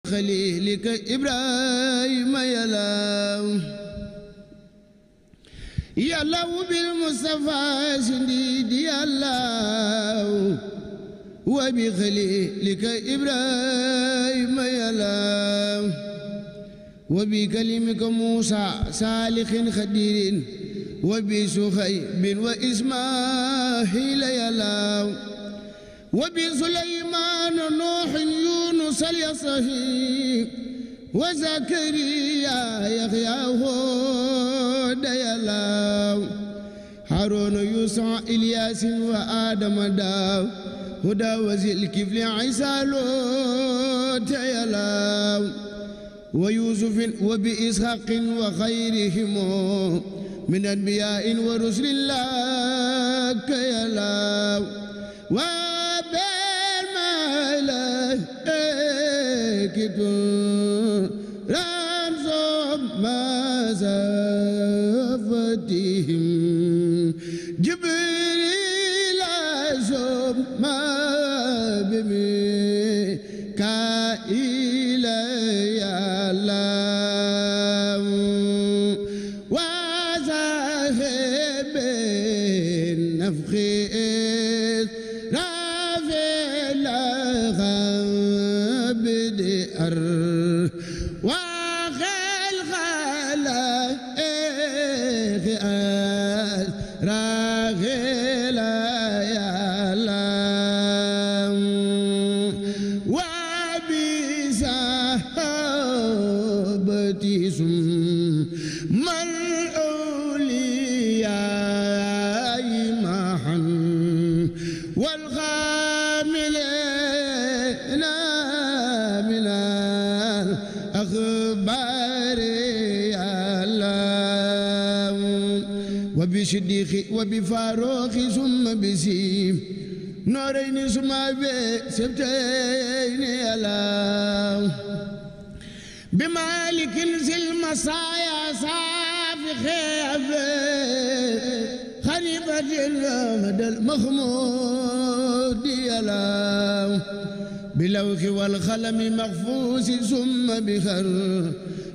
خليلك إبراهيم يا الله بالمصطفى سنديد يا الله وبخليلك إبراهيم يا الله وبكلمك موسى صالح خدير وبسخيب وإسماعيل يا الله وبسليمان نوح يونس اليصهي وزكريا يحيى هود يا الله هارون يوسع إلياس وآدم داو هدى وزي الكفل عيسى لوط يا الله ويوسف وبإسحاق وخيرهم من أنبياء ورسل الله يا الله رانزم ما زفتهم جبريل عزم ما بميكائيل يا الله وزاهب النفخ وخل خلائق راغل يا الله وبصحابتي ثم الأولياء معا والغاملين من الأخبار يا الله وبصديق وبفاروق ثم بسيم نورين ثم بسبتين يا الله بمالك ذي المصايا صافي خليفة المدى المخمود يا الله بلوح والخلم مخفوس ثم بخر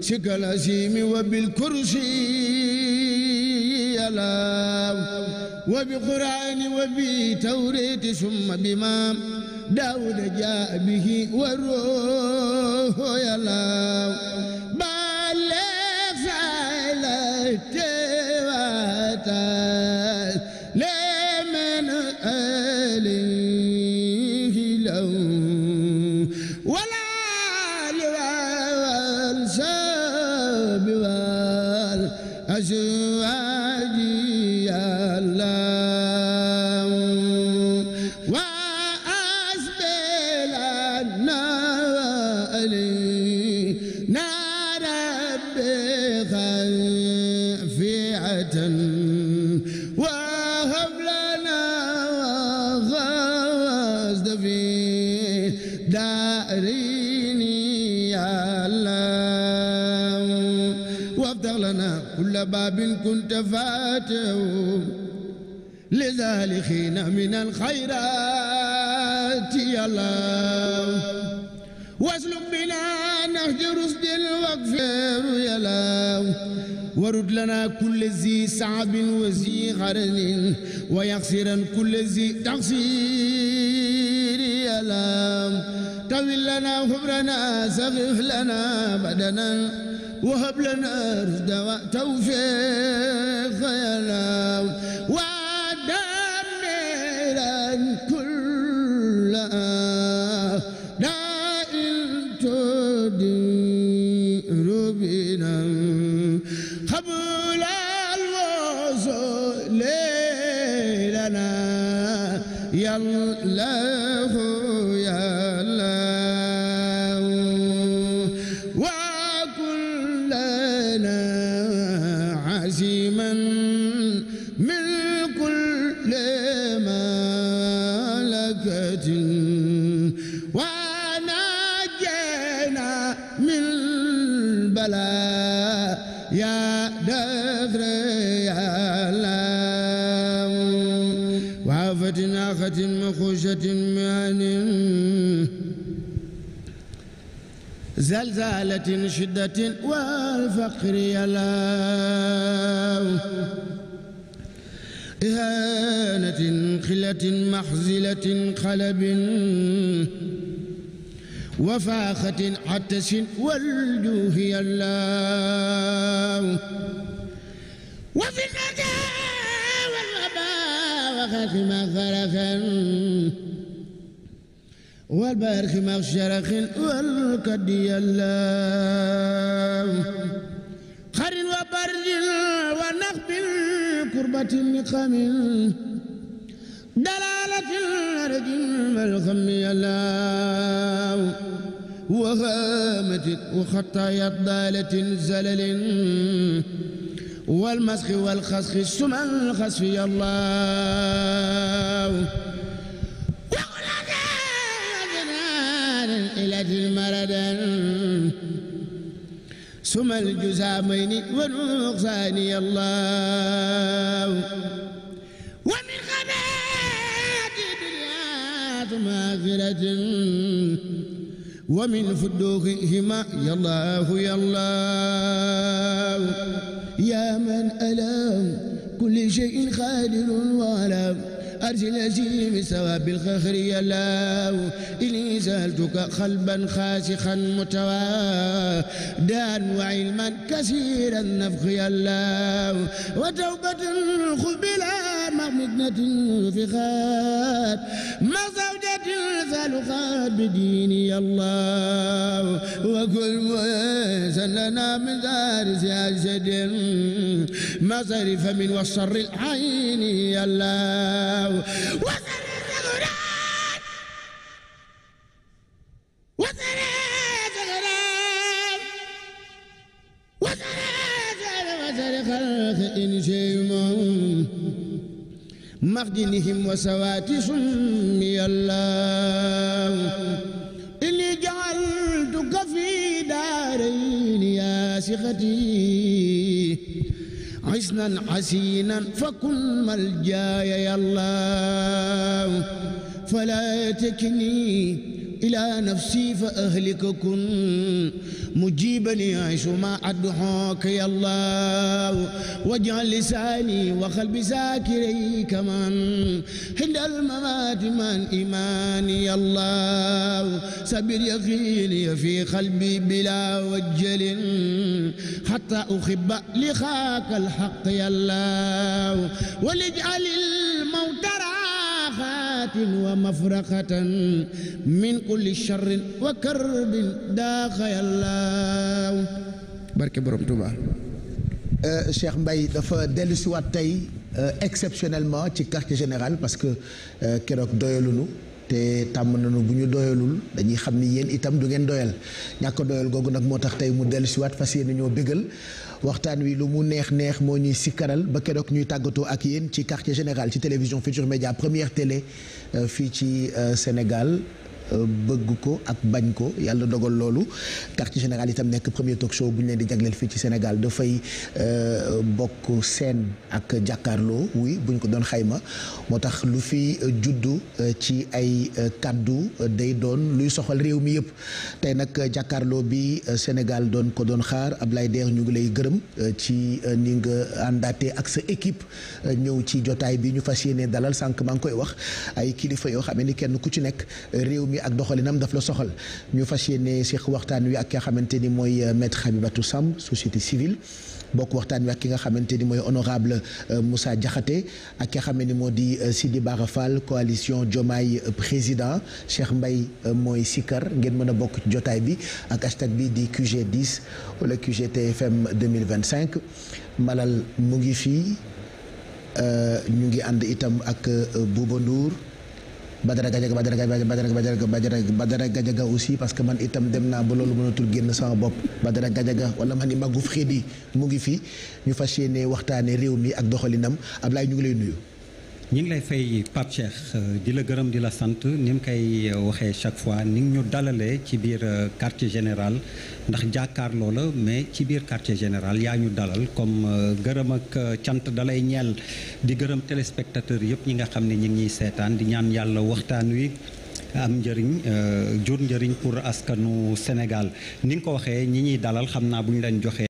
شكل الأسيم وبالكرسي يا الله وبقرآن وبتوريت ثم بما داود جاء به والروح يا الله بلغ سالت لمن عليه لو ولا لوالساب والأزواج يا الله وأسبلنا علينا ربي خافعة وهب لنا غزد في دارين يا الله وافتح لنا كل باب كنت فاتحه لذالخين من الخيرات يا الله واسلك بنا نهج رشد الوغفر يا الله ورد لنا كل ذي صعب وذي غرن ويغفرا كل ذي تقصير يا الله طول لنا خبرنا سغف لنا بدنا وهب لنا رشد وتوفيق يا الله ودمرا كل داء تدير بنا قبل الوصول لنا يا الله يا الله وكلنا عزيما من كل ملكة ونجينا من بلاء يا دهر يا الله وعافة ناخة مخوشة مان زلزالة شدة والفقر يلاو إهانة خلة محزلة خلب وفاخة عتس والجوه يلاو وفي الندى والغباء وخاخ مغرخا والبرخ مغشرخ والكد يلاو خر وبرد ونخب كربة نقم دلالة الأرض والخم يلاو وهامة وخطايا ضالة زلل والمسخ والخسخ السم الخسف الله وقلت أذنان إلى المرد سم الجزامين ونقصان الله ومن خبات الدنيا ماغرة ومن فدوخهما يا الله يا الله يا من ألام كل شيء خادر وعلام أرسل أجيب ثواب الخخر يا الله إني سألتك قلبا خاسخا متوادا وعلما كثيرا النفخ يا الله وتوبة خذ بلا مغمدنة فخات ما زوجة ثالخات بديني يا الله وكل ميسا لنا من دار سياسة ما صرف من والشر العين يا الله وسر الزغرات وسر الزغرات وسر خلق إن شيء مخدنهم وسوات سمي الله إني جعلتك في دارين يا سختي حسنا حسينا فكن ملجاي يا الله فلا تكني إلى نفسي فأهلك كن مجيبني عيش ما أدعوك يا الله واجعل لساني وقلبي ذاكري كمان عند الممات من إيماني يا الله سبر يقيني في قلبي بلا وجل حتى أحب لخاك الحق يا الله ولجعل الموت ومفرقة من كل شر وكرب داخ يا الله barke borom Touba. Cheikh Mbaye dafa dellusiwaat tey exceptionnellement ci quartier général parce que keroog doyalunu te tàmm nañu bu ñu doyalul dañuy xam ni yéen itam du ngeen doyal ñàkk doyal googu nag moo tax tey mu dellusiwaat fas yéene ñoo bégal waxtaan wi lu mu neex neex moo ñuy sikkaral ba keroog ñuy tàggatoo ak yéen ci quartier général ci télévision Futurs Médias première télé fii ci Sénégal bëgg ko ak bañ ko yàlla dogal loolu quartier général itam nekk premier talk show bu ñu leen di jagleel fii ci Sénégal dafay bokk scène ak jàkkaarloo oui bu ñu ko doon xayma moo tax lu fi juddu ci ay kaddu day doon luy soxal réew mi yëpp tey nag jàkkaarloo bi Sénégal doon ko doon xaar Ablaye Der ñu ngi lay gërëm ci ni nga àndaatee ak sa équipe ñëw ci jotaay bi ñu fas yéene dalal sànq maa ngi koy wax ay kilifa yoo xam ne ni kenn ku ci nekk réew mi ak doxalinam daf la soxal ñu fas yéene seq waxtaan wi ak ki nga xamante ni mooy maître Habibatou Samb société civile bokk waxtaan wi ak ki nga xamante ni mooy honorable Moussa Diakhaté ak ki nga xam ne ni moo di Sidi Bara Fall coalition Diomaye président Cheikh Mbaye mooy Sikar ngeen mën a bokk ci jotaay bi ak hashtag bi di QG 10 wala QG TFM 2025 Malal mu ngi fii ñu ngi ànd itam ak Bouba Ndour Badara Gadiaga aussi parce que man itam dem naa ba loolu mënatul génn sama bopp Badara Gadiaga wala man ni Magou Frédy mu ngi fi ñu fas yéene waxtaane réew mi ak doxalinam Ablaye ñu ngi lay nuyu. ñu ngi lay fay Pape Cheikh di la gërëm di la sant ni mu koy waxee chaque fois ni ñu dalalee ci biir quartier général ndax jàkkaarloo la mais ci biir quartier général yaa ñu dalal comme gërëm ak cant dalay ñeel di gërëm téléspectateurs yëpp ñi nga xam ne ñu ngi ñuy seetaan di ñaan yàlla waxtaan wi am njëriñ jur njëriñ pour askanu Sénégal ni nga ko waxee ñi ñuy dalal xam naa bu ñu leen joxee